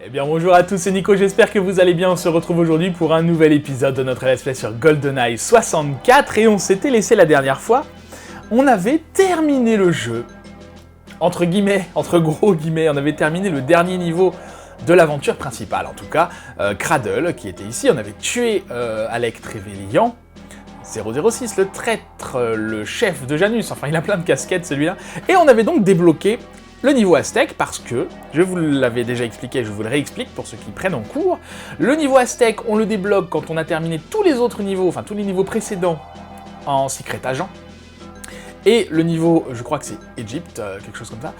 Eh bien bonjour à tous, c'est Nico, j'espère que vous allez bien. On se retrouve aujourd'hui pour un nouvel épisode de notre let's play sur GoldenEye 64 et on s'était laissé la dernière fois. On avait terminé le jeu, entre guillemets, entre gros guillemets, on avait terminé le dernier niveau de l'aventure principale, en tout cas, Cradle qui était ici. On avait tué Alec Trevelyan, 006, le traître, le chef de Janus, enfin il a plein de casquettes celui-là, et on avait donc débloqué le niveau Aztèque parce que, je vous l'avais déjà expliqué, je vous le réexplique pour ceux qui prennent en cours, le niveau Aztèque, on le débloque quand on a terminé tous les autres niveaux, enfin tous les niveaux précédents en Secret Agent, et le niveau, je crois que c'est Égypte, quelque chose comme ça,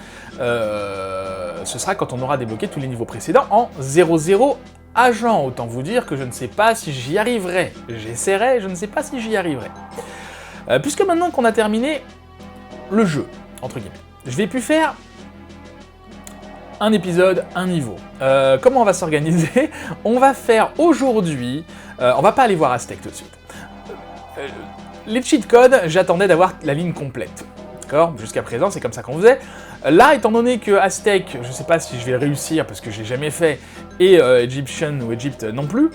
ce sera quand on aura débloqué tous les niveaux précédents en 00 Agent. Autant vous dire que je ne sais pas si j'y arriverai. J'essaierai, je ne sais pas si j'y arriverai. Puisque maintenant qu'on a terminé le jeu, entre guillemets, je vais plus faire un épisode, un niveau. Comment on va s'organiser? On va faire aujourd'hui... on va pas aller voir Aztèque tout de suite. Les cheat codes, j'attendais d'avoir la ligne complète. D'accord? Jusqu'à présent, c'est comme ça qu'on faisait. Là, étant donné que Aztèque, je sais pas si je vais réussir parce que je l'ai jamais fait, et Egyptian ou Egypt non plus,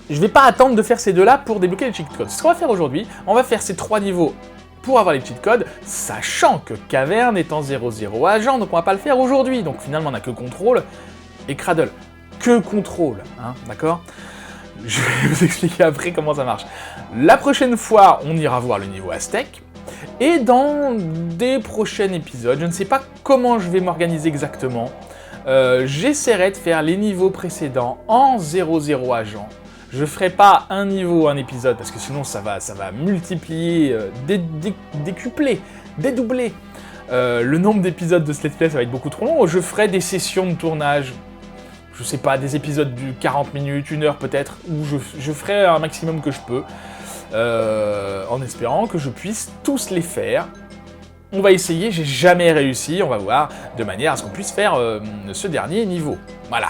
je vais pas attendre de faire ces deux-là pour débloquer les cheat codes. Ce qu'on va faire aujourd'hui, on va faire ces 3 niveaux pour avoir les cheat codes, sachant que Caverne est en 00 Agent, donc on va pas le faire aujourd'hui. Donc finalement, on a que Contrôle et Cradle. Que Contrôle, hein, d'accord? Je vais vous expliquer après comment ça marche. La prochaine fois, on ira voir le niveau Aztèque. Et dans des prochains épisodes, je ne sais pas comment je vais m'organiser exactement, j'essaierai de faire les niveaux précédents en 00 Agent. Je ferai pas un niveau, un épisode, parce que sinon ça va multiplier, décupler, dédoubler le nombre d'épisodes de ce let's play, ça va être beaucoup trop long. Je ferai des sessions de tournage, je sais pas, des épisodes du 40 minutes, 1 heure peut-être, où je ferai un maximum que je peux, en espérant que je puisse tous les faire. On va essayer, j'ai jamais réussi, on va voir, de manière à ce qu'on puisse faire ce dernier niveau. Voilà.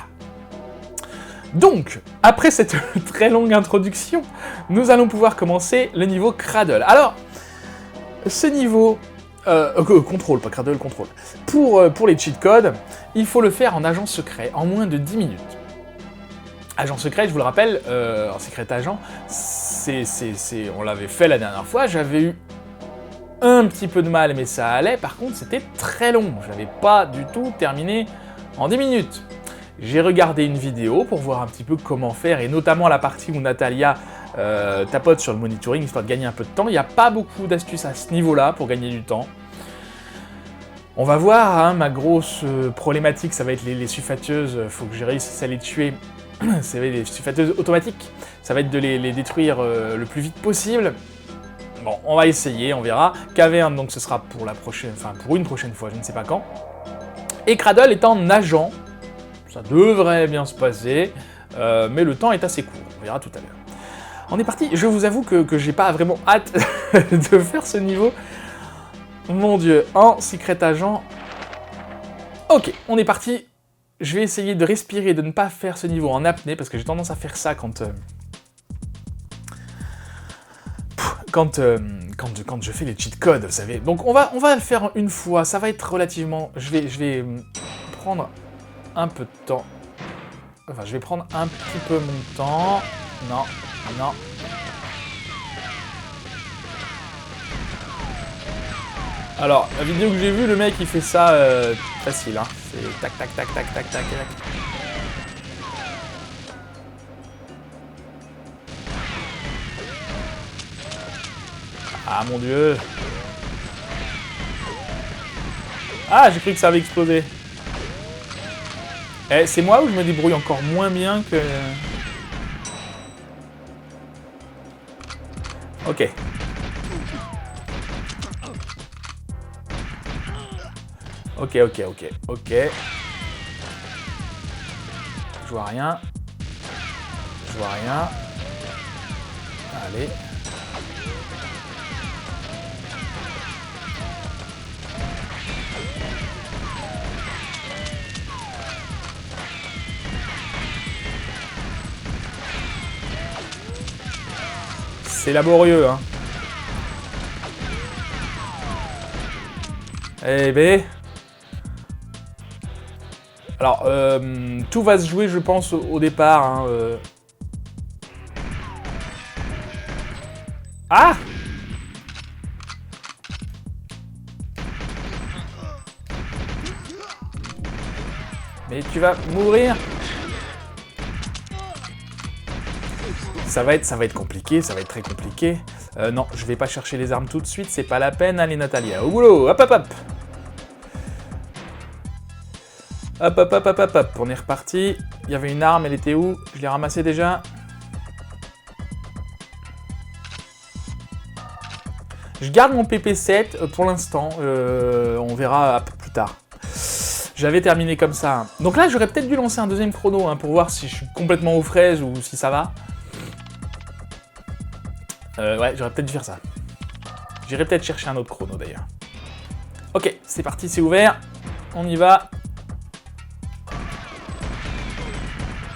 Donc, après cette très longue introduction, nous allons pouvoir commencer le niveau Cradle. Alors, ce niveau... contrôle, pas Cradle, contrôle. Pour les cheat codes, il faut le faire en agent secret, en moins de 10 minutes. Agent secret, je vous le rappelle, en Secret Agent, on l'avait fait la dernière fois, j'avais eu un petit peu de mal, mais ça allait. Par contre, c'était très long, je n'avais pas du tout terminé en 10 minutes. J'ai regardé une vidéo pour voir un petit peu comment faire, et notamment la partie où Natalia tapote sur le monitoring, histoire de gagner un peu de temps. Il n'y a pas beaucoup d'astuces à ce niveau-là pour gagner du temps. On va voir, hein, ma grosse problématique, ça va être les sulfateuses, faut que je réussisse à les tuer. Ça va être les sulfateuses automatiques, ça va être de les détruire le plus vite possible. Bon, on va essayer, on verra. Caverne, donc ce sera pour la prochaine, enfin pour une prochaine fois, je ne sais pas quand. Et Cradle est en agent. Ça devrait bien se passer, mais le temps est assez court, on verra tout à l'heure. On est parti, je vous avoue que j'ai pas vraiment hâte de faire ce niveau. Mon dieu, en Secret Agent. Ok, on est parti. Je vais essayer de respirer, de ne pas faire ce niveau en apnée, parce que j'ai tendance à faire ça quand je fais les cheat codes, vous savez. Donc on va le faire une fois, ça va être relativement... Je vais prendre un peu de temps. Enfin, je vais prendre un petit peu mon temps. Non, non. Alors, la vidéo que j'ai vue, le mec, il fait ça facile, hein. C'est tac, tac, tac, tac, tac, tac, tac. Ah, mon dieu. Ah, j'ai cru que ça avait explosé. Eh, c'est moi ou je me débrouille encore moins bien que... Ok. Ok. Je vois rien. Allez. C'est laborieux, hein. Eh ben... Alors, tout va se jouer, je pense, au départ. Hein, Ah! Mais tu vas mourir. Ça va être compliqué, ça va être très compliqué. Non, je vais pas chercher les armes tout de suite, c'est pas la peine. Allez, Natalia, au boulot, hop, hop, hop. Hop, hop, hop, hop, hop, hop, on est reparti. Il y avait une arme, elle était où? Je l'ai ramassée déjà. Je garde mon PP7 pour l'instant, on verra plus tard. J'avais terminé comme ça. Donc là, j'aurais peut-être dû lancer un deuxième chrono hein, pour voir si je suis complètement aux fraises ou si ça va. Ouais, j'aurais peut-être dû faire ça. J'irai peut-être chercher un autre chrono d'ailleurs. Ok, c'est parti, c'est ouvert. On y va.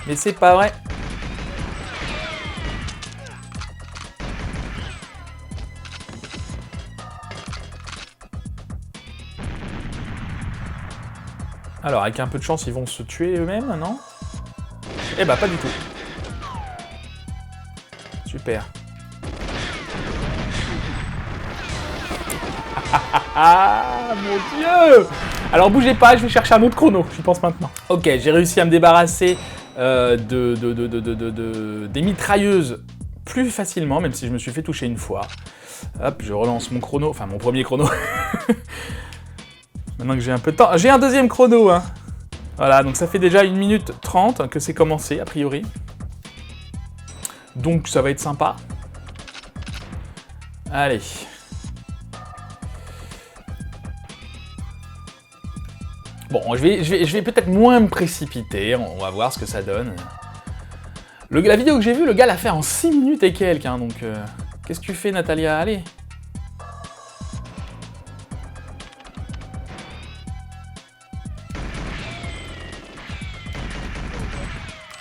Mais c'est pas vrai. Alors, avec un peu de chance, ils vont se tuer eux-mêmes, non? Eh bah, pas du tout. Super. Ah, mon Dieu! Alors, bougez pas, je vais chercher un autre chrono, j'y pense maintenant. Ok, j'ai réussi à me débarrasser des mitrailleuses plus facilement, même si je me suis fait toucher une fois. Hop, je relance mon chrono, enfin mon premier chrono. Maintenant que j'ai un peu de temps, j'ai un deuxième chrono, hein. Voilà, donc ça fait déjà 1 minute 30 que c'est commencé, a priori. Donc ça va être sympa. Allez. Bon, je vais peut-être moins me précipiter, on va voir ce que ça donne. La vidéo que j'ai vue, le gars l'a fait en 6 minutes et quelques, hein, donc... Qu'est-ce que tu fais, Natalia? Allez.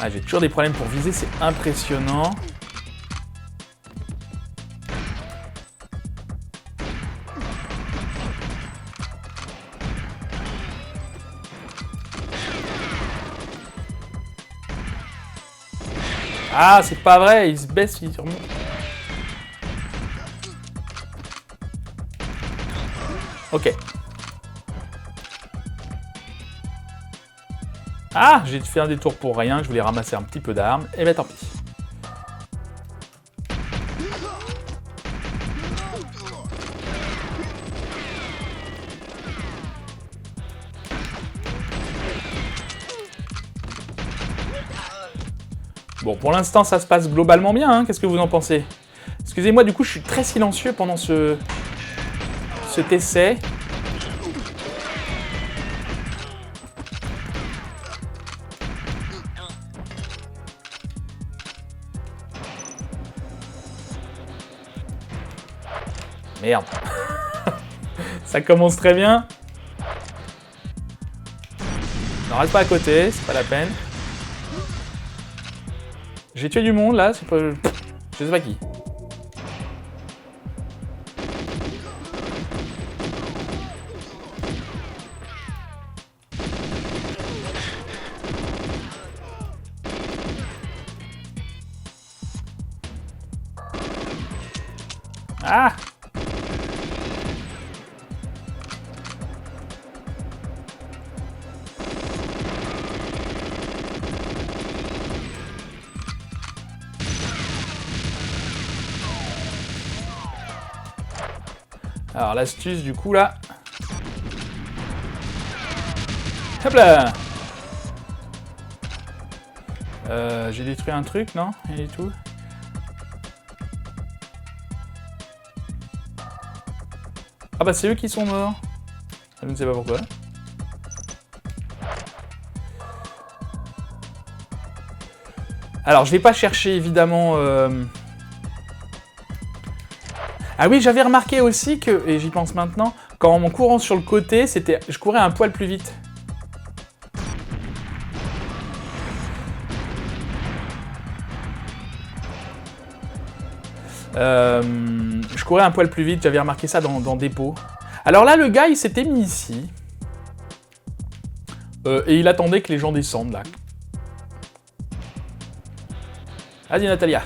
Ah, j'ai toujours des problèmes pour viser, c'est impressionnant. Ah, c'est pas vrai, il se baisse, il remonte. Ok. Ah, j'ai fait un détour pour rien, je voulais ramasser un petit peu d'armes, et ben tant pis. Bon, pour l'instant, ça se passe globalement bien, hein. Qu'est-ce que vous en pensez? Excusez-moi, du coup, je suis très silencieux pendant cet essai. Merde. Ça commence très bien. Non, reste pas à côté, c'est pas la peine. J'ai tué du monde là, c'est pas... Je sais pas qui. Ah! Alors l'astuce du coup là. Hop là! J'ai détruit un truc, non? Rien du tout. Ah bah c'est eux qui sont morts. Je ne sais pas pourquoi. Alors je vais pas chercher évidemment... Ah oui, j'avais remarqué aussi que, et j'y pense maintenant, quand en courant sur le côté, je courais un poil plus vite. Je courais un poil plus vite, j'avais remarqué ça dans Dépôt. Alors là, le gars, il s'était mis ici. Et il attendait que les gens descendent, là. Vas-y, Natalia.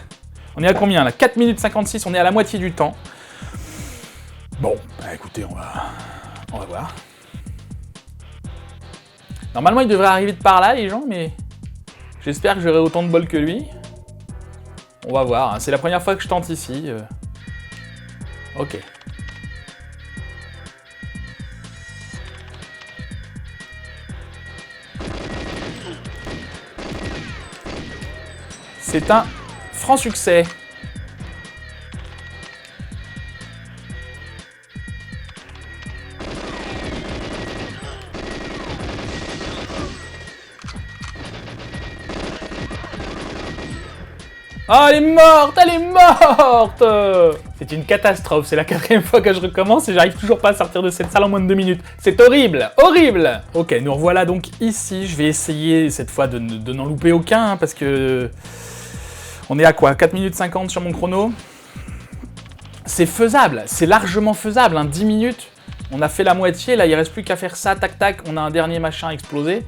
On est à combien, là? 4 minutes 56, on est à la moitié du temps. Bon, bah, écoutez, on va voir. Normalement, il devrait arriver de par là, les gens, mais... J'espère que j'aurai autant de bol que lui. On va voir, hein. C'est la première fois que je tente ici. Ok. C'est un franc succès. Ah, elle est morte! Elle est morte! C'est une catastrophe, c'est la 4e fois que je recommence et j'arrive toujours pas à sortir de cette salle en moins de 2 minutes. C'est horrible! Horrible! Ok, nous revoilà donc ici. Je vais essayer cette fois de n'en louper aucun, hein, parce que... On est à quoi? 4 minutes 50 sur mon chrono? C'est faisable, c'est largement faisable, hein, 10 minutes. On a fait la moitié, là il reste plus qu'à faire ça, tac tac, on a un dernier machin explosé.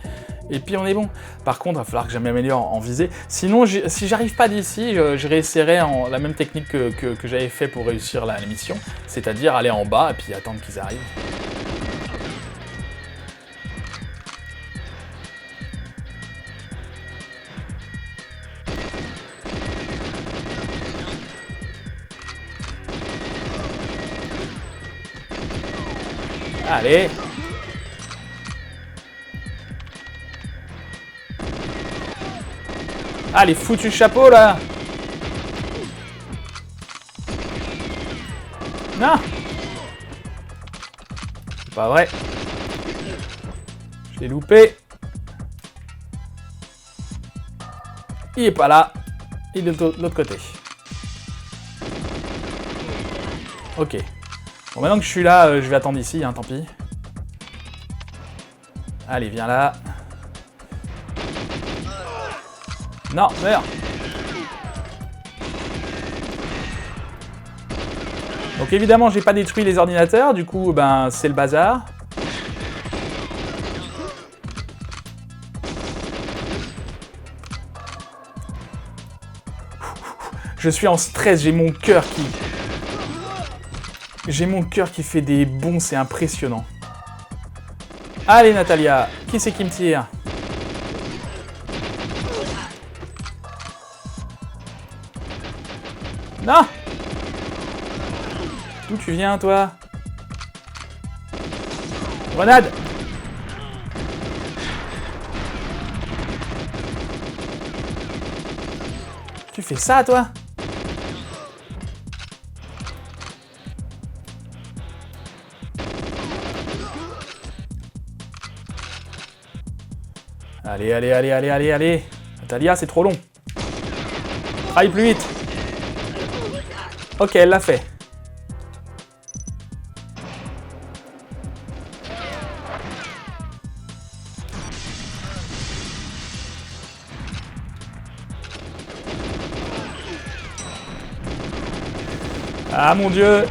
Et puis on est bon. Par contre, il va falloir que je m'améliore en visée. Sinon, si j'arrive pas d'ici, je réessayerai la même technique que j'avais fait pour réussir la mission. C'est-à-dire aller en bas et puis attendre qu'ils arrivent. Allez! Ah, les foutus chapeaux, là! Non! C'est pas vrai. Je l'ai loupé. Il est pas là. Il est de l'autre côté. Ok. Bon, maintenant que je suis là, je vais attendre ici, hein, tant pis. Allez, viens là. Non, meurs. Donc évidemment, j'ai pas détruit les ordinateurs, du coup, ben, c'est le bazar. Je suis en stress, j'ai mon cœur qui... J'ai mon cœur qui fait des bonds, c'est impressionnant. Allez, Natalia, qui c'est qui me tire? Non! D'où tu viens, toi? Grenade! Tu fais ça, toi? Allez, allez, allez, allez, allez, allez! Natalia, c'est trop long. Travaille plus vite! Ok, elle l'a fait. Ah mon Dieu!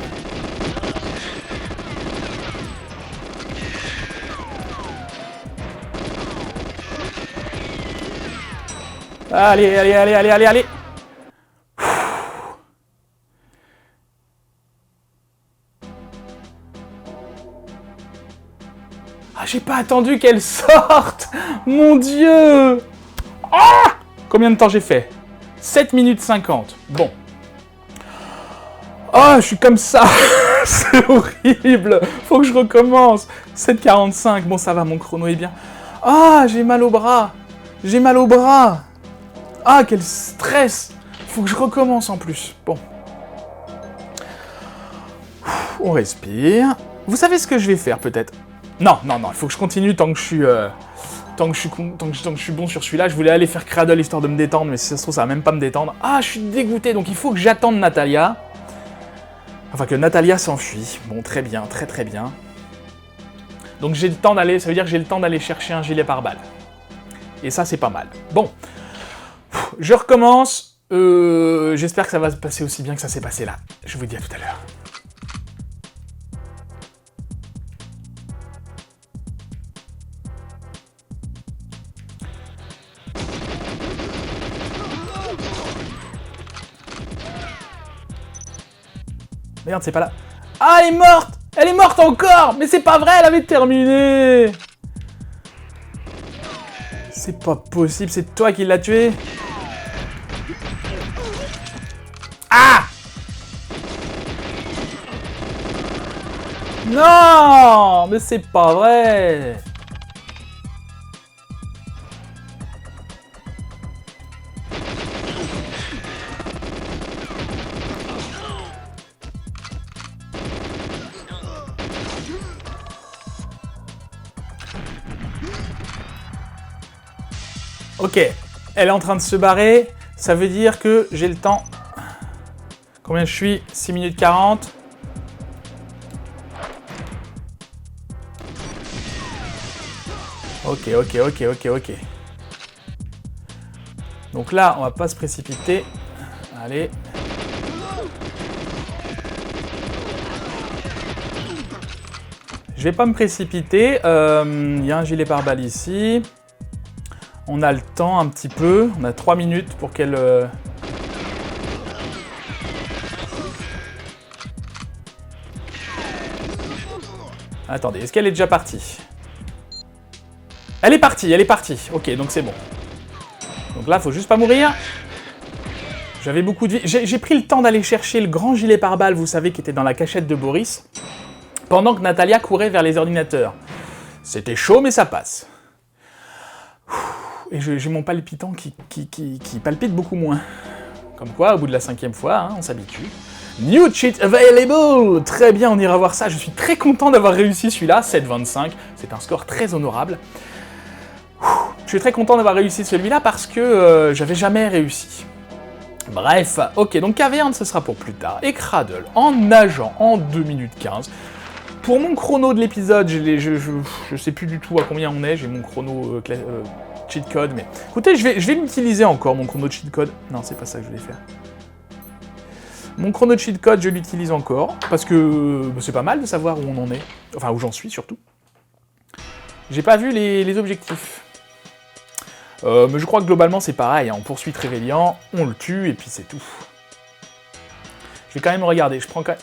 Allez, allez, allez, allez, allez, allez! Ah, j'ai pas attendu qu'elle sorte! Mon Dieu! Ah! Combien de temps j'ai fait? 7 minutes 50. Bon. Ah, je suis comme ça! C'est horrible! Faut que je recommence! 7,45. Bon, ça va, mon chrono est bien. Ah, j'ai mal au bras! J'ai mal au bras! Ah, quel stress! Faut que je recommence en plus. Bon. On respire. Vous savez ce que je vais faire, peut-être? Non, non, non, il faut que je continue tant que je suis... Tant que je suis bon sur celui-là. Je voulais aller faire Cradle histoire de me détendre, mais si ça se trouve, ça va même pas me détendre. Ah, je suis dégoûté, donc il faut que j'attende Natalia. Enfin, que Natalia s'enfuit. Bon, très bien, très très bien. Donc j'ai le temps d'aller... Ça veut dire que j'ai le temps d'aller chercher un gilet pare-balles. Et ça, c'est pas mal. Bon. Je recommence. J'espère que ça va se passer aussi bien que ça s'est passé là. Je vous dis à tout à l'heure. Merde, c'est pas là. Ah, elle est morte! Elle est morte encore! Mais c'est pas vrai, elle avait terminé! C'est pas possible, c'est toi qui l'as tué? Ah! Non! Mais c'est pas vrai! Ok, elle est en train de se barrer, ça veut dire que j'ai le temps. Combien je suis? 6 minutes 40. Ok. Donc là, on va pas se précipiter. Allez. Je vais pas me précipiter. Il y a un gilet pare-balles ici. On a le temps un petit peu. On a 3 minutes pour qu'elle... Attendez, est-ce qu'elle est déjà partie? Elle est partie. Ok, donc c'est bon. Donc là, faut juste pas mourir. J'avais beaucoup de vie. J'ai pris le temps d'aller chercher le grand gilet pare-balles, vous savez, qui était dans la cachette de Boris, pendant que Natalia courait vers les ordinateurs. C'était chaud, mais ça passe. Et j'ai mon palpitant qui palpite beaucoup moins. Comme quoi, au bout de la 5e fois, hein, on s'habitue. New cheat available! Très bien, on ira voir ça. Je suis très content d'avoir réussi celui-là, 7,25. C'est un score très honorable. Je suis très content d'avoir réussi celui-là parce que j'avais jamais réussi. Bref, ok, donc Caverne, ce sera pour plus tard. Et Cradle, en nageant en 2 minutes 15. Pour mon chrono de l'épisode, je sais plus du tout à combien on est, j'ai mon chrono cheat code, mais écoutez, je vais l'utiliser encore, mon chrono cheat code. Non, c'est pas ça que je voulais faire. Mon chrono cheat code, je l'utilise encore, parce que c'est pas mal de savoir où on en est, enfin où j'en suis surtout. J'ai pas vu les objectifs. Mais je crois que globalement c'est pareil, hein. On poursuit Trévélian, on le tue, et puis c'est tout. Je vais quand même regarder, je prends quand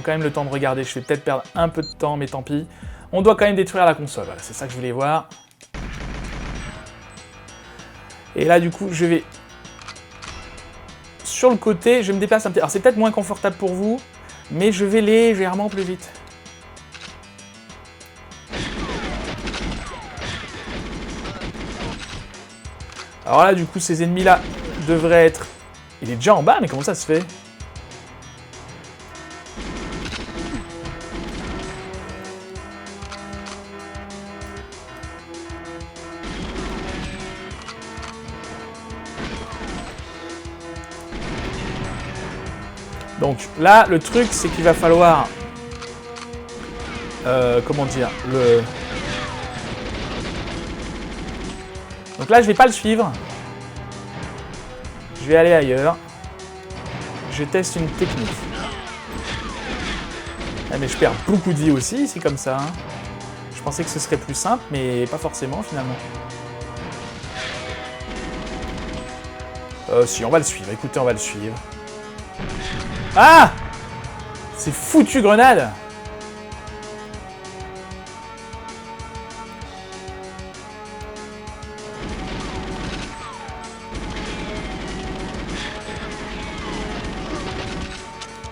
même le temps de regarder, je vais peut-être perdre un peu de temps, mais tant pis. On doit quand même détruire la console, voilà, c'est ça que je voulais voir. Et là du coup, je vais... Sur le côté, je me déplace un petit... Alors c'est peut-être moins confortable pour vous, mais je vais légèrement plus vite. Alors là, du coup, ces ennemis-là devraient être... Il est déjà en bas, mais comment ça se fait? Donc là, le truc, c'est qu'il va falloir... comment dire? Donc là, je vais pas le suivre. Je vais aller ailleurs. Je teste une technique. Ah, mais je perds beaucoup de vie aussi, c'est comme ça. Hein. Je pensais que ce serait plus simple, mais pas forcément finalement. Si, on va le suivre. Écoutez, on va le suivre. Ah! C'est foutu grenade!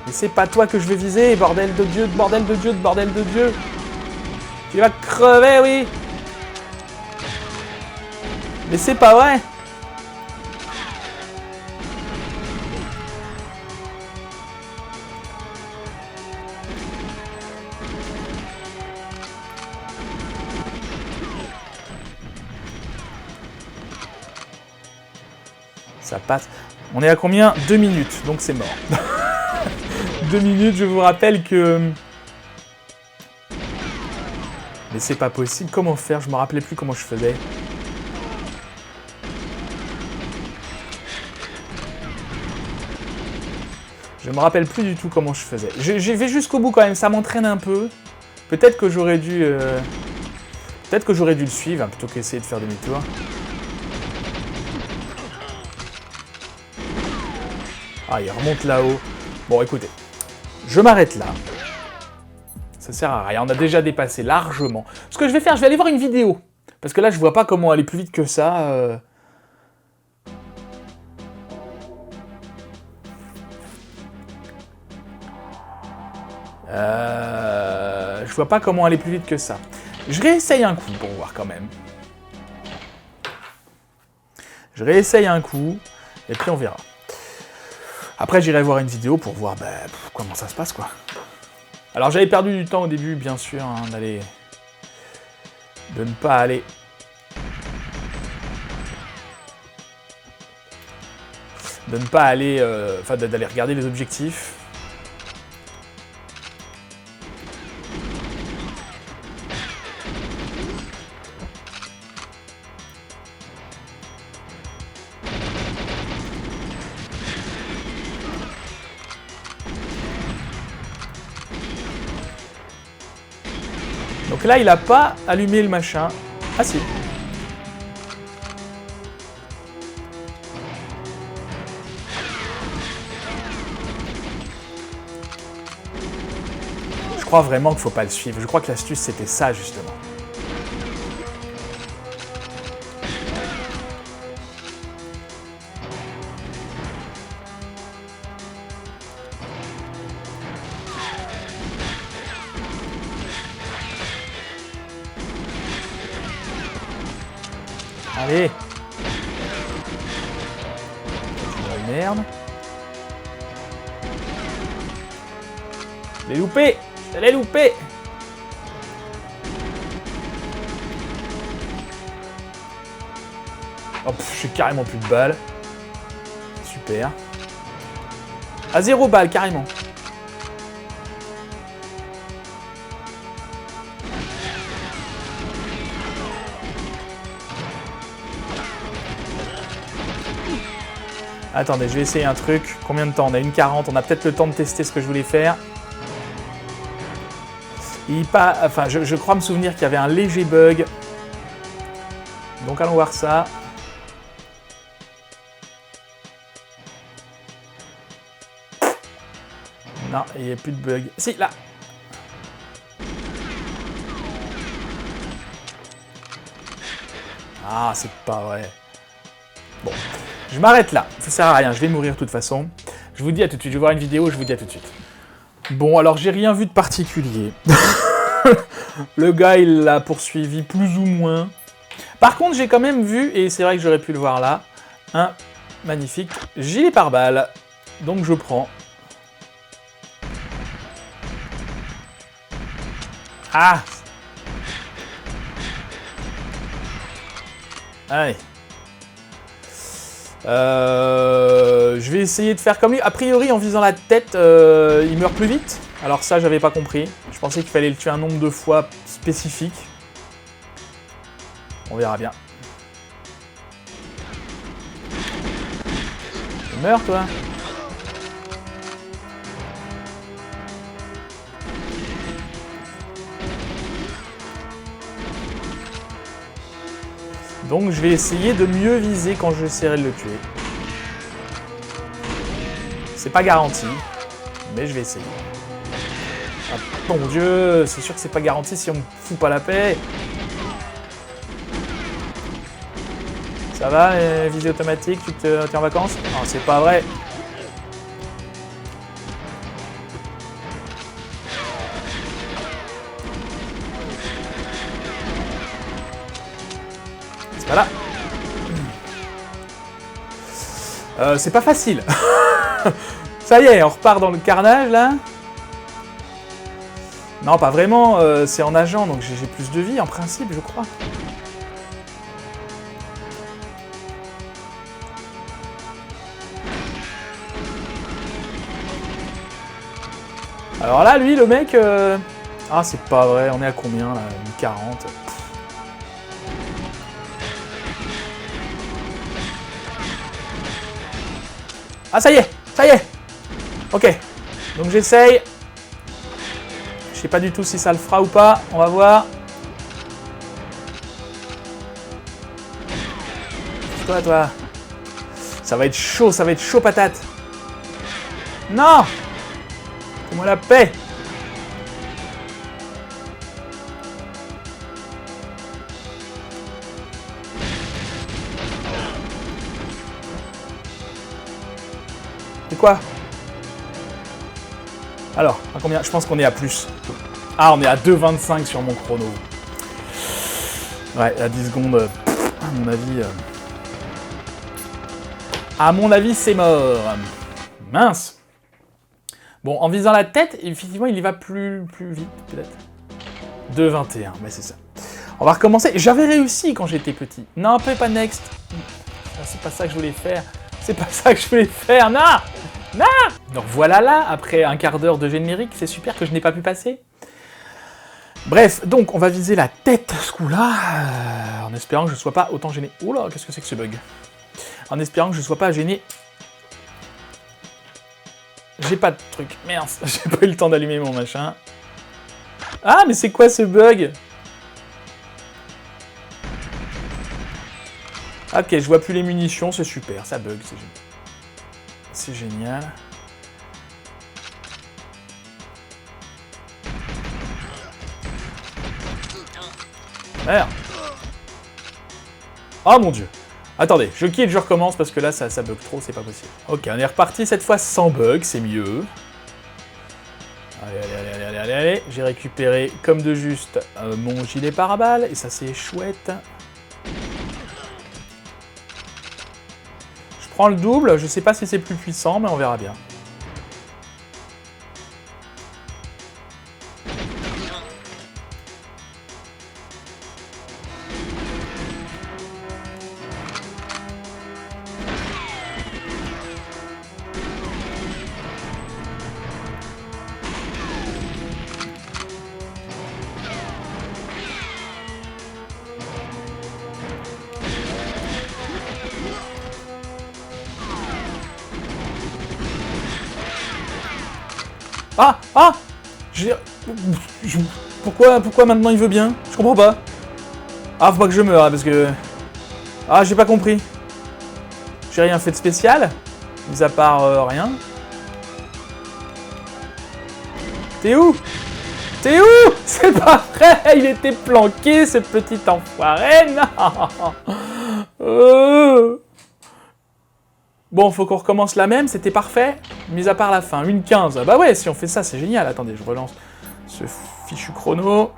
Mais c'est pas toi que je veux viser, bordel de Dieu, bordel de Dieu, bordel de Dieu! Tu vas crever, oui! Mais c'est pas vrai! Ça passe. On est à combien? 2 minutes, donc c'est mort. 2 minutes, je vous rappelle que... Mais c'est pas possible, comment faire? Je me rappelais plus comment je faisais. Je me rappelle plus du tout comment je faisais. Je vais jusqu'au bout quand même, ça m'entraîne un peu. Peut-être que j'aurais dû... Peut-être que j'aurais dû le suivre, hein, plutôt qu'essayer de faire demi-tour. Ah, il remonte là-haut. Bon, écoutez. Je m'arrête là. Ça sert à rien, on a déjà dépassé largement. Ce que je vais faire, je vais aller voir une vidéo. Parce que là, je vois pas comment aller plus vite que ça. Je vois pas comment aller plus vite que ça. Je réessaye un coup pour voir quand même. Je réessaye un coup, et puis on verra. Après, j'irai voir une vidéo pour voir comment ça se passe, quoi. Alors, j'avais perdu du temps au début, bien sûr, hein, de ne pas aller... d'aller regarder les objectifs. Donc là, il a pas allumé le machin. Ah si. Je crois vraiment qu'il faut pas le suivre. Je crois que l'astuce, c'était ça, justement. Allez. Oh, merde. Je l'ai loupé. Je l'ai loupé. Oh, j'ai carrément plus de balles. Super. À 0 balles, carrément. Attendez, je vais essayer un truc. Combien de temps? On a une 40. On a peut-être le temps de tester ce que je voulais faire. Je crois me souvenir qu'il y avait un léger bug. Donc allons voir ça. Non, il n'y a plus de bug. Si, là. Ah, c'est pas vrai. Bon, je m'arrête là. Ça sert à rien, je vais mourir de toute façon. Je vous dis à tout de suite. Je vais voir une vidéo, je vous dis à tout de suite. Bon, alors j'ai rien vu de particulier. Le gars, il l'a poursuivi plus ou moins. Par contre, j'ai quand même vu, et c'est vrai que j'aurais pu le voir là, un magnifique gilet pare-balles. Donc je prends. Ah! Allez. Je vais essayer de faire comme lui. A priori, en visant la tête, il meurt plus vite. Alors ça, j'avais pas compris. Je pensais qu'il fallait le tuer un nombre de fois spécifique. On verra bien. Tu meurs, toi? Donc je vais essayer de mieux viser quand j'essaierai de le tuer. C'est pas garanti, mais je vais essayer. Ah, mon Dieu, c'est sûr que c'est pas garanti si on me fout pas la paix. Ça va, visée automatique, t'es en vacances? Non, c'est pas vrai. C'est pas là. C'est pas facile. Ça y est, on repart dans le carnage, là. Non, pas vraiment, c'est en nageant, donc j'ai plus de vie, en principe, je crois. Alors là, lui, le mec... Ah, c'est pas vrai, on est à combien, là? Une 40. Ah, ça y est! Ça y est! Ok, donc j'essaye. Je sais pas du tout si ça le fera ou pas, on va voir. Toi. Ça va être chaud patate. Non! Fais-moi la paix. C'est quoi? Alors, à combien? Je pense qu'on est à plus. Ah, on est à 2,25 sur mon chrono. Ouais, à 10 secondes, à mon avis... À mon avis, c'est mort. Mince. Bon, en visant la tête, effectivement, il y va plus vite, peut-être. 2,21, mais c'est ça. On va recommencer. J'avais réussi quand j'étais petit. Non, pas next. C'est pas ça que je voulais faire. C'est pas ça que je voulais faire. Non! Non! Donc voilà là, après un quart d'heure de générique, c'est super que je n'ai pas pu passer. Bref, donc on va viser la tête ce coup-là, en espérant que je ne sois pas autant gêné. Oula, qu'est-ce que c'est que ce bug? En espérant que je ne sois pas gêné. J'ai pas de truc, merde, j'ai pas eu le temps d'allumer mon machin. Ah, mais c'est quoi ce bug? Ok, je vois plus les munitions, c'est super, ça bug, c'est génial. C'est génial. Merde. Oh mon dieu. Attendez, je quitte, je recommence parce que là ça bug trop, c'est pas possible. Ok, on est reparti cette fois sans bug, c'est mieux. Allez. J'ai récupéré comme de juste mon gilet pare-balles et ça c'est chouette. Je prends le double, je sais pas si c'est plus puissant, mais on verra bien. Ah! Pourquoi maintenant il veut bien? Je comprends pas. Ah, faut pas que je meure, parce que... Ah, j'ai pas compris. J'ai rien fait de spécial, mis à part rien. T'es où? T'es où? C'est pas vrai! Il était planqué, ce petit enfoiré! Non! Bon, faut qu'on recommence la même, c'était parfait, mis à part la fin, 1,15. Bah ouais, si on fait ça, c'est génial. Attendez, je relance ce fichu chrono.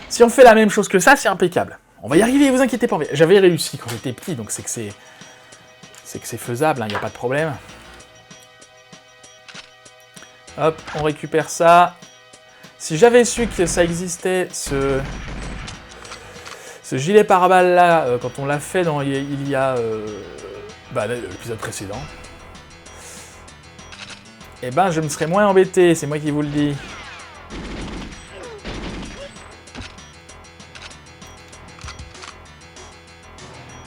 Si on fait la même chose que ça, c'est impeccable. On va y arriver, vous inquiétez pas. J'avais réussi quand j'étais petit, donc c'est que c'est faisable, il n'y a pas de problème. Hop, on récupère ça. Si j'avais su que ça existait, ce gilet pare-balles là, quand on l'a fait dans il y a l'épisode précédent, eh ben je me serais moins embêté, c'est moi qui vous le dis.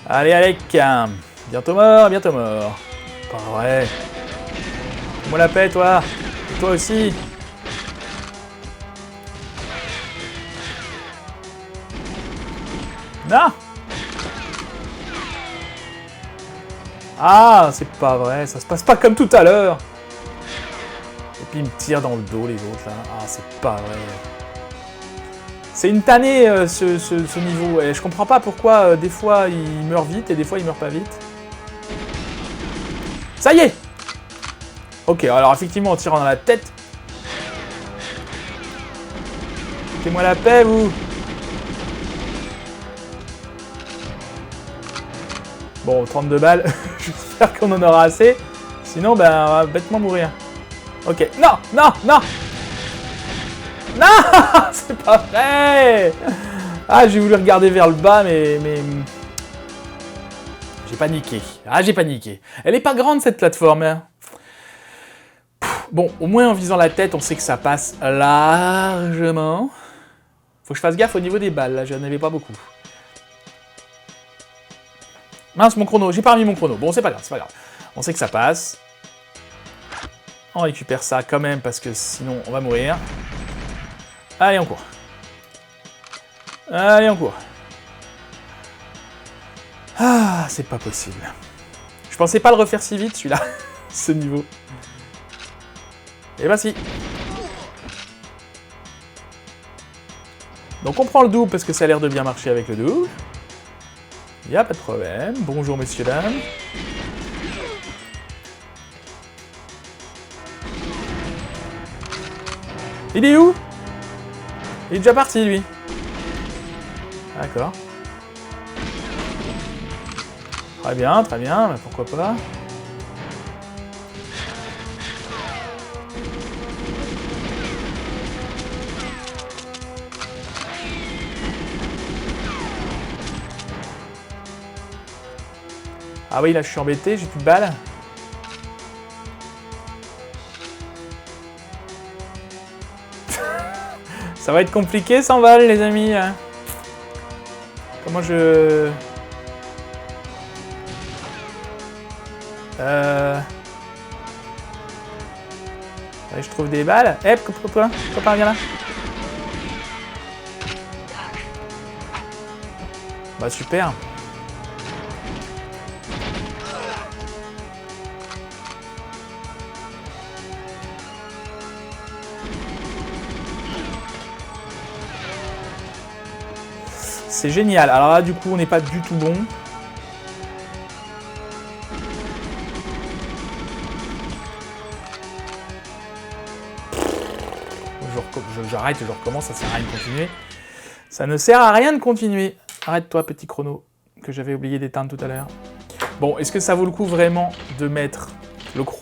Allez Alec, bientôt mort, bientôt mort. Pas vrai. Moi la paix toi, et toi aussi. Non! Ah, c'est pas vrai, ça se passe pas comme tout à l'heure. Et puis il me tire dans le dos les autres là. Ah, c'est pas vrai. C'est une tannée ce niveau. Et je comprends pas pourquoi des fois il meurt vite et des fois il meurt pas vite. Ça y est! Ok, alors effectivement on tire dans la tête. Foutez-moi la paix vous! Bon, 32 balles, j'espère qu'on en aura assez. Sinon, ben, on va bêtement mourir. Ok, non! Non! C'est pas vrai! Ah, j'ai voulu regarder vers le bas, mais... J'ai paniqué. Ah, j'ai paniqué. Elle est pas grande, cette plateforme. Hein. Bon, au moins, en visant la tête, on sait que ça passe largement. Faut que je fasse gaffe au niveau des balles, là, j'en avais pas beaucoup. Mince, mon chrono, j'ai pas remis mon chrono. Bon, c'est pas grave, c'est pas grave. On sait que ça passe. On récupère ça quand même, parce que sinon, on va mourir. Allez, on court. Allez, on court. Ah, c'est pas possible. Je pensais pas le refaire si vite, celui-là. Ce niveau. Et bah si. Donc on prend le double parce que ça a l'air de bien marcher avec le double. Il n'y a pas de problème. Bonjour messieurs, dames. Il est où? Il est déjà parti lui. D'accord. Très bien, mais pourquoi pas. Ah oui, là je suis embêté, j'ai plus de balles. Ça va être compliqué sans balles, les amis. Comment je... Je trouve des balles. Eh, copain, viens là. Bah super. C'est génial. Alors là, du coup, on n'est pas du tout bon. J'arrête et je recommence, ça sert à rien de continuer. Ça ne sert à rien de continuer. Arrête-toi, petit chrono, que j'avais oublié d'éteindre tout à l'heure. Bon, est-ce que ça vaut le coup vraiment de mettre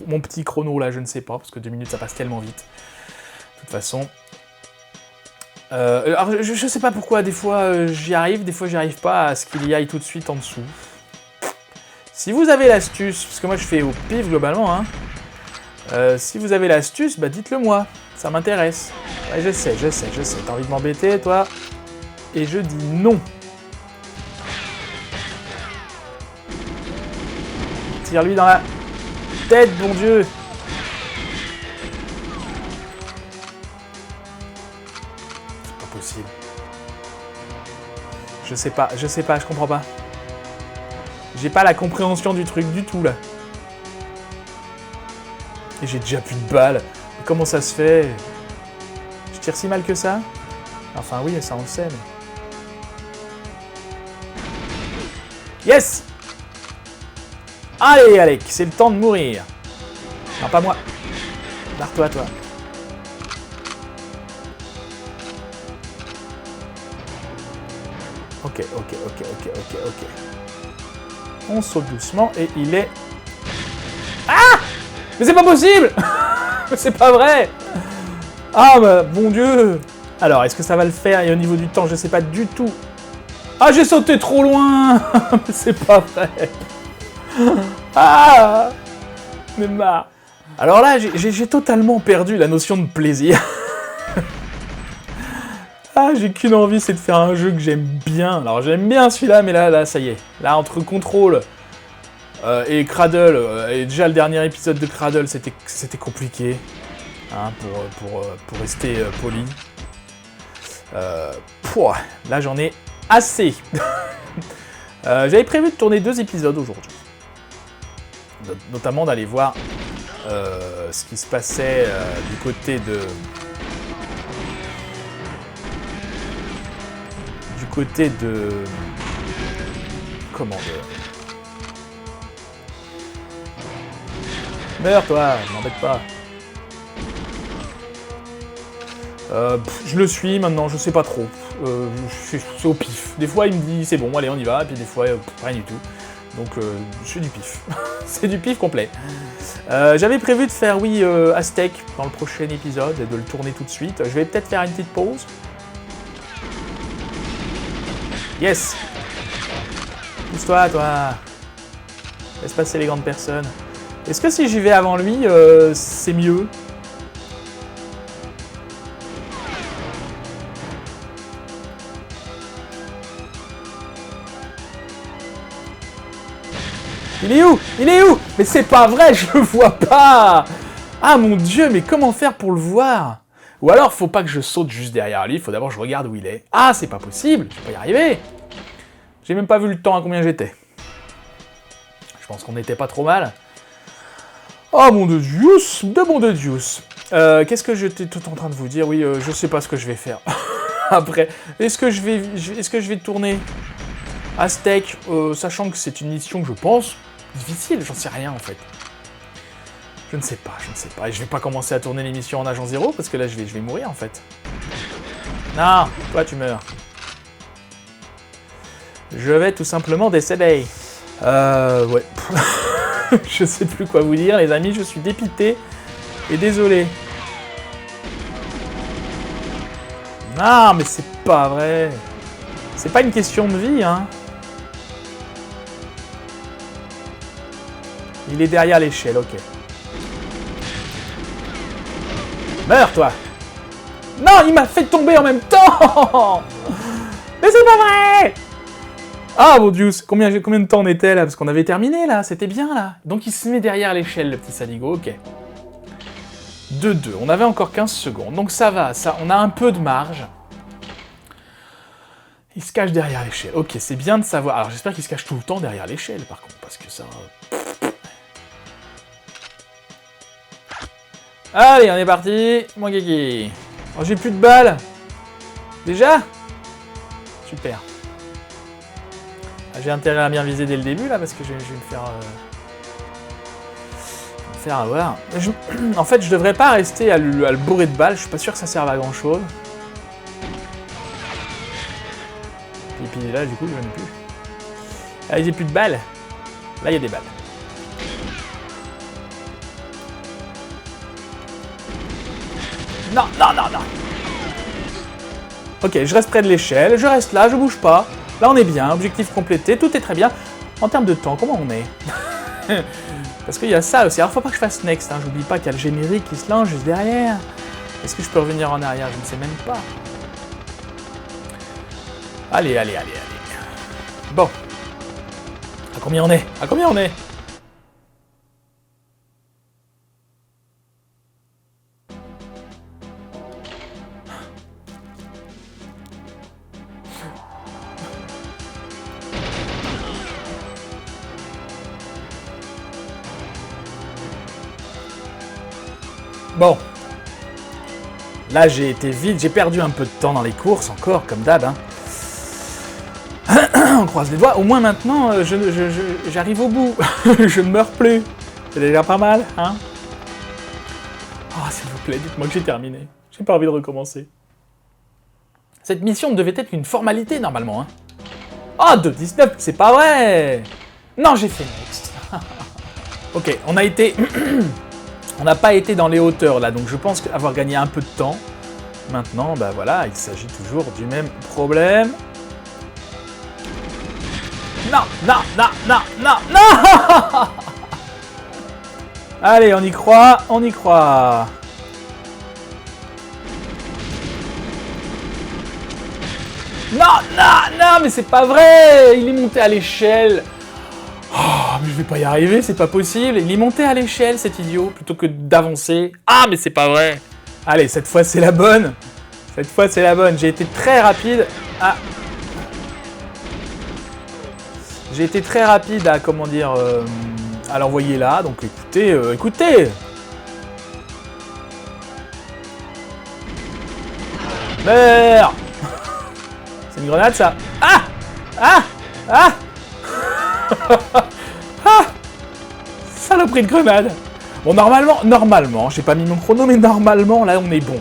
mon petit chrono là? Je ne sais pas, parce que 2 minutes, ça passe tellement vite. De toute façon... alors, je sais pas pourquoi, des fois j'y arrive, des fois j'y arrive pas à ce qu'il y aille tout de suite en dessous. Si vous avez l'astuce, parce que moi je fais au pif globalement, hein, si vous avez l'astuce, bah dites-le moi, ça m'intéresse. Ouais, je sais, t'as envie de m'embêter toi, et je dis non. Tire-lui dans la tête, bon Dieu. Possible. Je sais pas, je comprends pas. J'ai pas la compréhension du truc du tout là. Et j'ai déjà plus de balles. Mais comment ça se fait? Je tire si mal que ça? Enfin oui, ça on le sait, mais... Yes! Allez, Alec, c'est le temps de mourir. Non, pas moi. Barre-toi, toi. Ok. On saute doucement et il est... Ah! Mais c'est pas possible! Mais c'est pas vrai! Ah bah, bon Dieu! Alors, est-ce que ça va le faire? Et au niveau du temps, je sais pas du tout. Ah, j'ai sauté trop loin! Mais c'est pas vrai! Ah! Mais marre! Alors là, j'ai totalement perdu la notion de plaisir. Ah, j'ai qu'une envie, c'est de faire un jeu que j'aime bien. Alors j'aime bien celui-là, mais là, ça y est. Là, entre Control et Cradle, et déjà le dernier épisode de Cradle, c'était compliqué, hein, pour rester poli. Là, j'en ai assez. J'avais prévu de tourner 2 épisodes aujourd'hui. Notamment d'aller voir ce qui se passait du côté de... Comment Meurs toi, m'embête pas. Je le suis maintenant, je sais pas trop. C'est au pif. Des fois il me dit c'est bon, allez on y va, et puis des fois rien du tout. Donc je suis du pif. C'est du pif complet. J'avais prévu de faire Aztec dans le prochain épisode et de le tourner tout de suite. Je vais peut-être faire une petite pause. Yes! Pousse-toi, toi! Laisse passer les grandes personnes. Est-ce que si j'y vais avant lui, c'est mieux? Il est où? Il est où? Mais c'est pas vrai, je le vois pas! Ah mon Dieu, mais comment faire pour le voir? Ou alors, faut pas que je saute juste derrière lui, faut d'abord que je regarde où il est. Ah, c'est pas possible, je peux pas y arriver. J'ai même pas vu le temps à combien j'étais. Je pense qu'on n'était pas trop mal. Oh mon de Dieu, de bon de Dieu. Qu'est-ce que j'étais tout en train de vous dire? Oui, je sais pas ce que je vais faire. Après, est-ce que je vais tourner à steak, sachant que c'est une mission que je pense difficile, j'en sais rien en fait. Je ne sais pas. Et je vais pas commencer à tourner l'émission en agent 0 parce que là je vais mourir en fait. Non, toi tu meurs. Je vais tout simplement décéder. Ouais. Je sais plus quoi vous dire les amis, je suis dépité et désolé. Non, mais c'est pas vrai. C'est pas une question de vie, hein. Il est derrière l'échelle, ok. Meurs, toi! Non, il m'a fait tomber en même temps! Mais c'est pas vrai! Ah, mon dieu, combien de temps on était, là? Parce qu'on avait terminé, là, c'était bien, là. Donc il se met derrière l'échelle, le petit Saligo, ok. 2-2, on avait encore 15 secondes, donc ça va, on a un peu de marge. Il se cache derrière l'échelle, ok, c'est bien de savoir. Alors j'espère qu'il se cache tout le temps derrière l'échelle, par contre, parce que ça... Allez, on est parti, mon kiki. Oh, j'ai plus de balles. Déjà? Super. Ah, j'ai intérêt à bien viser dès le début, là, parce que je vais me faire avoir. En fait, je devrais pas rester à le bourrer de balles, je suis pas sûr que ça serve à grand chose. Et puis là, du coup, je n'en ai plus. Allez, j'ai plus de balles. Là, il y a des balles. Non. Ok, je reste près de l'échelle, je reste là, je bouge pas. Là, on est bien, objectif complété, tout est très bien. En termes de temps, comment on est? Parce qu'il y a ça aussi. Alors, faut pas que je fasse next, hein. J'oublie pas qu'il y a le générique qui se lance juste derrière. Est-ce que je peux revenir en arrière? Je ne sais même pas. Allez. Bon. À combien on est? Bon. Là, j'ai été vite, j'ai perdu un peu de temps dans les courses, encore, comme d'hab. Hein. On croise les doigts. Au moins, maintenant, j'arrive au bout. Je ne meurs plus. C'est déjà pas mal, hein. Oh, s'il vous plaît, dites-moi que j'ai terminé. J'ai pas envie de recommencer. Cette mission devait être une formalité, normalement. Hein. Oh, 2-19, c'est pas vrai. Non, j'ai fait next. Ok, on a été... On n'a pas été dans les hauteurs là, donc je pense avoir gagné un peu de temps. Maintenant, bah voilà, il s'agit toujours du même problème. Non. Allez, on y croit. Non, mais c'est pas vrai. Il est monté à l'échelle. Oh, mais je vais pas y arriver, c'est pas possible. Il est monté à l'échelle, cet idiot, plutôt que d'avancer. Ah, mais c'est pas vrai. Allez, cette fois, c'est la bonne. J'ai été très rapide. Ah. J'ai été très rapide à, comment dire, à l'envoyer là. Donc, écoutez. Meurs. C'est une grenade, ça. Ah. Saloperie de grenade. Bon, normalement, j'ai pas mis mon chrono, mais normalement, là, on est bon.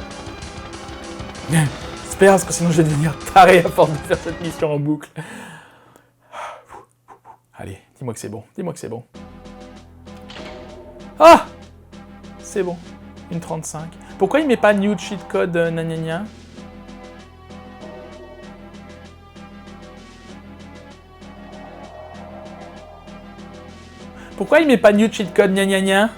J'espère, parce que sinon, je vais devenir taré à force de faire cette mission en boucle. Allez, dis-moi que c'est bon. Ah! C'est bon. Une 35. Pourquoi il met pas new cheat code gna? Pourquoi il met pas new cheat code gna?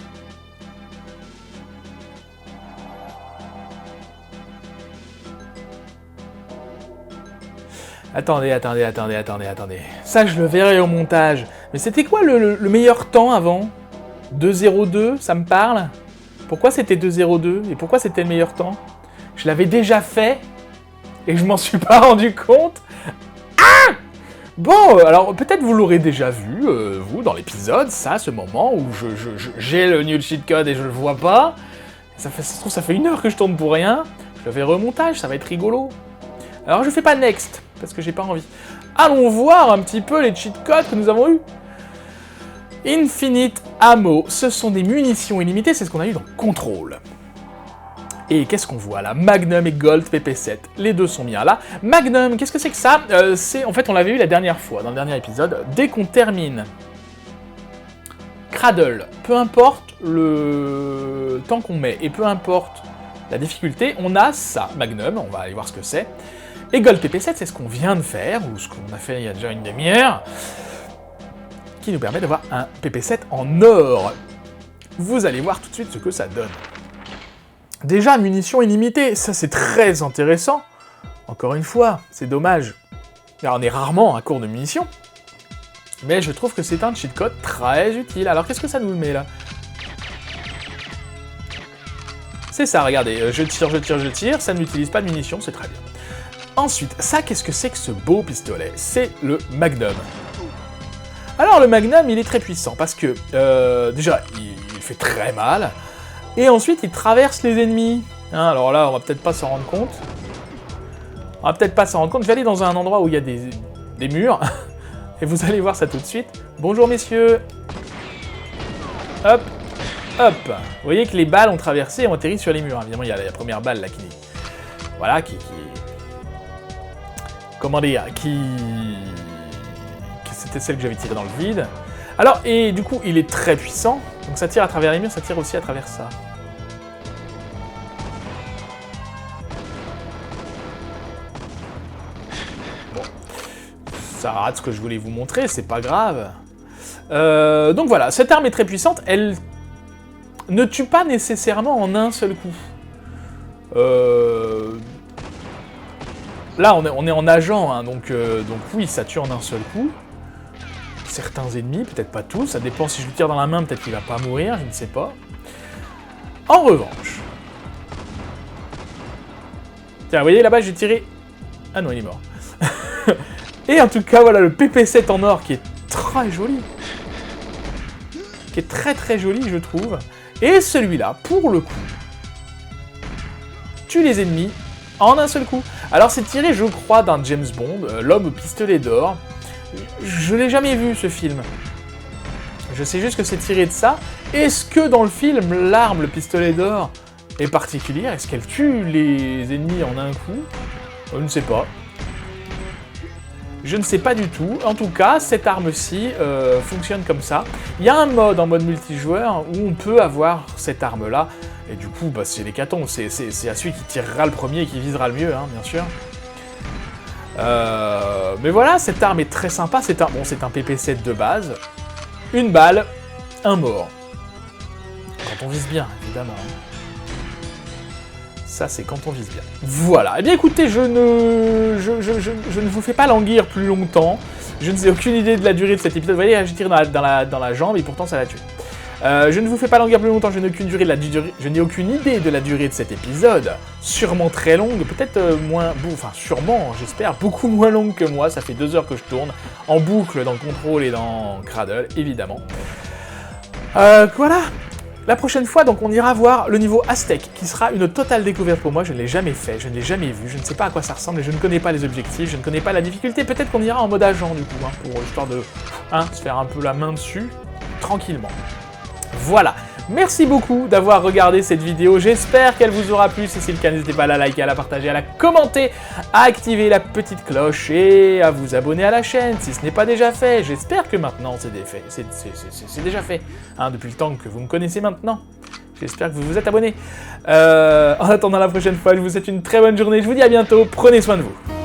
Attendez. Ça, je le verrai au montage. Mais c'était quoi le meilleur temps avant? 2:02, ça me parle? Pourquoi c'était 2:02? Et pourquoi c'était le meilleur temps? Je l'avais déjà fait et je m'en suis pas rendu compte. Ah! Bon, alors peut-être vous l'aurez déjà vu, vous, dans l'épisode, ça, ce moment où j'ai le new cheat code et je le vois pas. Ça se trouve, ça fait 1 heure que je tourne pour rien. Je le verrai au montage, ça va être rigolo. Alors je fais pas next, parce que j'ai pas envie. Allons voir un petit peu les cheat codes que nous avons eus. Infinite Ammo, ce sont des munitions illimitées, c'est ce qu'on a eu dans Control. Et qu'est-ce qu'on voit là? Magnum et Gold PP7, les deux sont bien là. Magnum, qu'est-ce que c'est que ça? En fait, on l'avait eu la dernière fois, dans le dernier épisode. Dès qu'on termine Cradle, peu importe le temps qu'on met, et peu importe la difficulté, on a ça, Magnum, on va aller voir ce que c'est. Et Gold PP7, c'est ce qu'on vient de faire, ou ce qu'on a fait il y a déjà une demi-heure, qui nous permet d'avoir un PP7 en or. Vous allez voir tout de suite ce que ça donne. Déjà, munitions illimitées, ça c'est très intéressant. Encore une fois, c'est dommage. Là, on est rarement à court de munitions. Mais je trouve que c'est un cheat code très utile. Alors qu'est-ce que ça nous met là? C'est ça, regardez, je tire, ça n'utilise pas de munitions, c'est très bien. Ensuite, ça, qu'est-ce que c'est que ce beau pistolet? C'est le Magnum. Alors le Magnum, il est très puissant, parce que, déjà, il fait très mal, et ensuite, il traverse les ennemis. Hein, alors là, on va peut-être pas s'en rendre compte. Je vais aller dans un endroit où il y a des murs, et vous allez voir ça tout de suite. Bonjour messieurs. Hop, hop. Vous voyez que les balles ont traversé et ont atterri sur les murs. Évidemment, il y a la première balle là qui... Voilà, comment dire, c'était celle que j'avais tirée dans le vide. Alors, et du coup, il est très puissant, donc ça tire à travers les murs, ça tire aussi à travers ça. Bon, ça rate ce que je voulais vous montrer, c'est pas grave. Donc voilà, cette arme est très puissante, elle ne tue pas nécessairement en un seul coup. Là, on est en nageant, hein, donc oui, ça tue en un seul coup. Certains ennemis, peut-être pas tous, ça dépend si je lui tire dans la main, peut-être qu'il va pas mourir, je ne sais pas. En revanche... Tiens, vous voyez, là-bas, j'ai tiré... Ah non, il est mort. Et en tout cas, voilà, le PP7 en or qui est très joli. Qui est très très joli, je trouve. Et celui-là, pour le coup, tue les ennemis en un seul coup. Alors, c'est tiré, je crois, d'un James Bond, l'homme au pistolet d'or. Je l'ai jamais vu, ce film. Je sais juste que c'est tiré de ça. Est-ce que dans le film, l'arme, le pistolet d'or, est particulière? Est-ce qu'elle tue les ennemis en un coup? Je ne sais pas. Je ne sais pas du tout. En tout cas, cette arme-ci fonctionne comme ça. Il y a un mode, en mode multijoueur, où on peut avoir cette arme-là. Et du coup, bah, c'est l'hécatombe. C'est à celui qui tirera le premier et qui visera le mieux, hein, bien sûr. Mais voilà, cette arme est très sympa. C'est un PP7 de base. Une balle, un mort. Quand on vise bien, évidemment. Ça, c'est quand on vise bien. Voilà. Eh bien, écoutez, je ne vous fais pas languir plus longtemps. Je n'ai aucune idée de la durée de cet épisode. Vous voyez, j'ai tiré dans la jambe et pourtant ça l'a tué. Je ne vous fais pas languir plus longtemps, je n'ai aucune idée de la durée de cet épisode. Sûrement très longue, peut-être moins... Bon, enfin, sûrement, j'espère, beaucoup moins longue que moi. Ça fait 2 heures que je tourne, en boucle dans Control et dans Cradle, évidemment. Voilà. La prochaine fois, donc, on ira voir le niveau Aztec, qui sera une totale découverte pour moi. Je ne l'ai jamais fait, je ne l'ai jamais vu, je ne sais pas à quoi ça ressemble, et je ne connais pas les objectifs, je ne connais pas la difficulté. Peut-être qu'on ira en mode agent, du coup, hein, pour histoire de se faire un peu la main dessus, tranquillement. Voilà, merci beaucoup d'avoir regardé cette vidéo, j'espère qu'elle vous aura plu. Si c'est le cas, n'hésitez pas à la liker, à la partager, à la commenter, à activer la petite cloche et à vous abonner à la chaîne si ce n'est pas déjà fait. J'espère que maintenant c'est déjà fait, hein, depuis le temps que vous me connaissez maintenant. J'espère que vous vous êtes abonnés. En attendant la prochaine fois, je vous souhaite une très bonne journée, je vous dis à bientôt, prenez soin de vous.